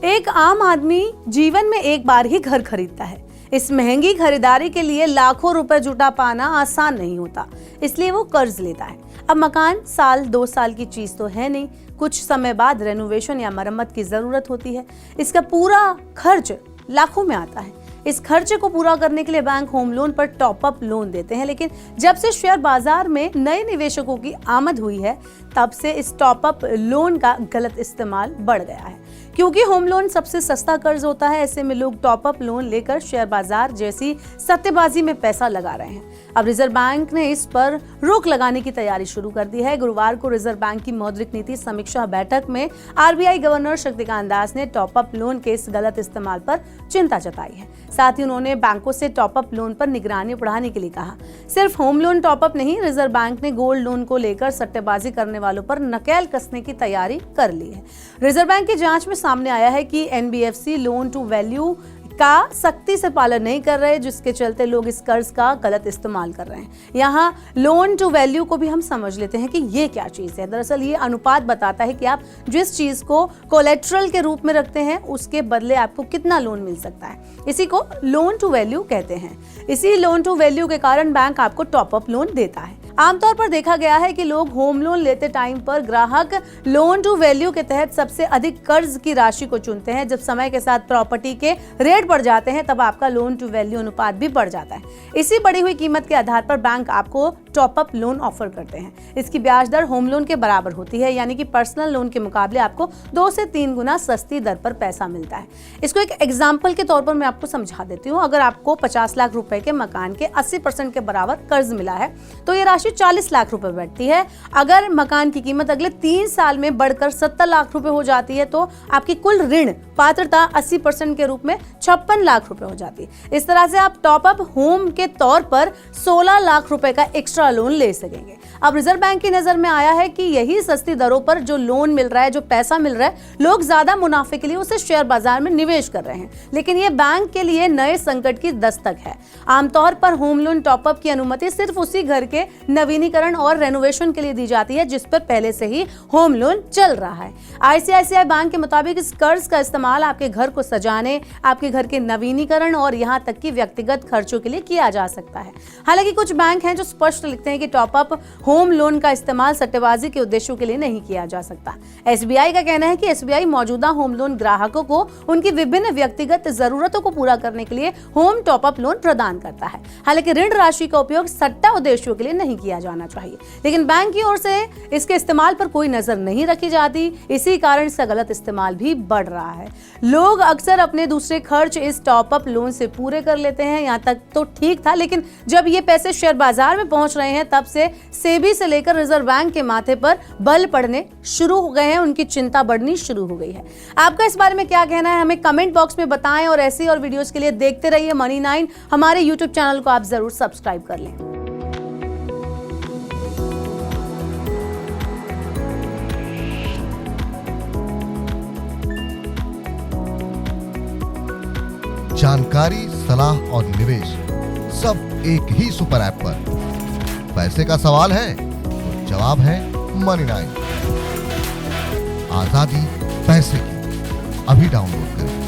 एक आम आदमी जीवन में एक बार ही घर खरीदता है। इस महंगी खरीदारी के लिए लाखों रुपए जुटा पाना आसान नहीं होता, इसलिए वो कर्ज लेता है। अब मकान साल 2 साल की चीज तो है नहीं, कुछ समय बाद रेनोवेशन या मरम्मत की जरूरत होती है। इसका पूरा खर्च लाखों में आता है। इस खर्चे को पूरा करने के लिए बैंक होम लोन पर टॉप अप लोन देते हैं, लेकिन जब से शेयर बाजार में नए निवेशकों की आमद हुई है, तब से इस टॉप अप लोन का गलत इस्तेमाल बढ़ गया है। क्योंकि होम लोन सबसे सस्ता कर्ज होता है, ऐसे में लोग टॉप अप लोन लेकर शेयर बाजार जैसी सट्टेबाजी में पैसा लगा रहे हैं। अब रिजर्व बैंक ने इस पर रोक लगाने की तैयारी शुरू कर दी है। गुरुवार को रिजर्व बैंक की मौद्रिक नीति समीक्षा बैठक में आरबीआई गवर्नर शक्तिकांत दास ने टॉप अप लोन के इस गलत इस्तेमाल पर चिंता जताई है। साथ ही उन्होंने बैंकों से टॉप अप लोन पर निगरानी बढ़ाने के लिए कहा। सिर्फ होम लोन टॉप अप नहीं, रिजर्व बैंक ने गोल्ड लोन को लेकर सट्टेबाजी करने वालों पर नकेल कसने की तैयारी कर ली है। रिजर्व बैंक की जांच में सामने आया है कि एनबीएफसी लोन टू वैल्यू का सख्ती से पालन नहीं कर रहे, जिसके चलते लोग इस कर्ज का गलत इस्तेमाल कर रहे हैं। यहाँ लोन टू वैल्यू को भी हम समझ लेते हैं कि ये क्या चीज है। दरअसल ये अनुपात बताता है कि आप जिस चीज को कोलेट्रल के रूप में रखते हैं, उसके बदले आपको कितना लोन मिल सकता है। इसी को लोन टू वैल्यू कहते हैं। इसी लोन टू वैल्यू के कारण बैंक आपको टॉप अप लोन देता है। आमतौर पर देखा गया है कि लोग होम लोन लेते टाइम पर ग्राहक लोन टू वैल्यू के तहत सबसे अधिक कर्ज की राशि को चुनते हैं। जब समय के साथ प्रॉपर्टी के रेट बढ़ जाते हैं, तब आपका लोन टू वैल्यू अनुपात भी बढ़ जाता है। इसी बढ़ी हुई कीमत के आधार पर बैंक आपको टॉप अप लोन ऑफर करते हैं। इसकी ब्याज दर होम लोन के बराबर होती है, यानी कि पर्सनल लोन के मुकाबले आपको 2 से 3 गुना सस्ती दर पर पैसा मिलता है। इसको एक एग्जाम्पल के तौर पर मैं आपको समझा देती हूँ। अगर आपको 50 लाख रुपए के मकान के 80% के बराबर कर्ज मिला है, तो ये 40 लाख रुपए बैठती है। अगर मकान की कीमत अगले 3 साल में बढ़कर 70 लाख रुपए हो जाती है, तो आपकी कुल ऋण पात्रता 80% के रूप में 56 लाख रुपए हो जाती है। इस तरह से आप टॉप अप होम के तौर पर 16 लाख रुपए का एक्स्ट्रा लोन ले सकेंगे। अब रिजर्व बैंक की नजर में आया है कि यही सस्ती दरों पर जो लोन मिल रहा है, जो पैसा मिल रहा है, लोग ज्यादा मुनाफे के लिए उसे शेयर बाजार में निवेश कर रहे हैं। लेकिन ये बैंक के लिए नए संकट की दस्तक है। आमतौर पर होम लोन टॉप अप की अनुमति सिर्फ उसी घर के नवीनीकरण और रेनोवेशन के लिए दी जाती है जिस पर पहले से ही होम लोन चल रहा है। आईसीआईसीआई बैंक के मुताबिक इस कर्ज का इस्तेमाल आपके घर को सजाने, आपके घर के नवीनीकरण और यहाँ तक कि व्यक्तिगत खर्चों के लिए किया जा सकता है। हालांकि कुछ बैंक हैं जो स्पष्ट लिखते हैं कि टॉप अप होम लोन का इस्तेमाल सट्टेबाजी के उद्देश्यों के लिए नहीं किया जा सकता। एसबीआई का कहना है कि एसबीआई मौजूदा होम लोन ग्राहकों को उनकी विभिन्न व्यक्तिगत जरूरतों को पूरा करने के लिए होम टॉप अप लोन प्रदान करता है। हालांकि ऋण राशि का उपयोग सट्टा उद्देश्यों के लिए नहीं किया जाना चाहिए, लेकिन बैंक की ओर से इसके इस्तेमाल पर कोई नजर नहीं रखी जाती। इसी कारण इसका गलत इस्तेमाल भी बढ़ रहा है। लोग अक्सर अपने दूसरे खर्च इस टॉप अप लोन से पूरे कर लेते हैं। यहाँ तक तो ठीक था, लेकिन जब ये पैसे शेयर बाजार में पहुंच रहे हैं, तब से सेबी से लेकर रिजर्व बैंक के माथे पर बल पड़ने शुरू हो गए हैं। उनकी चिंता बढ़नी शुरू हो गई है। आपका इस बारे में क्या कहना है, हमें कमेंट बॉक्स में बताएं और ऐसी और वीडियोस के लिए देखते रहिए मनी 9। हमारे यूट्यूब चैनल को आप जरूर सब्सक्राइब कर लें। जानकारी, सलाह और निवेश सब एक ही सुपर ऐप पर। पैसे का सवाल है तो जवाब है मनी 9। आजादी पैसे की, अभी डाउनलोड करें।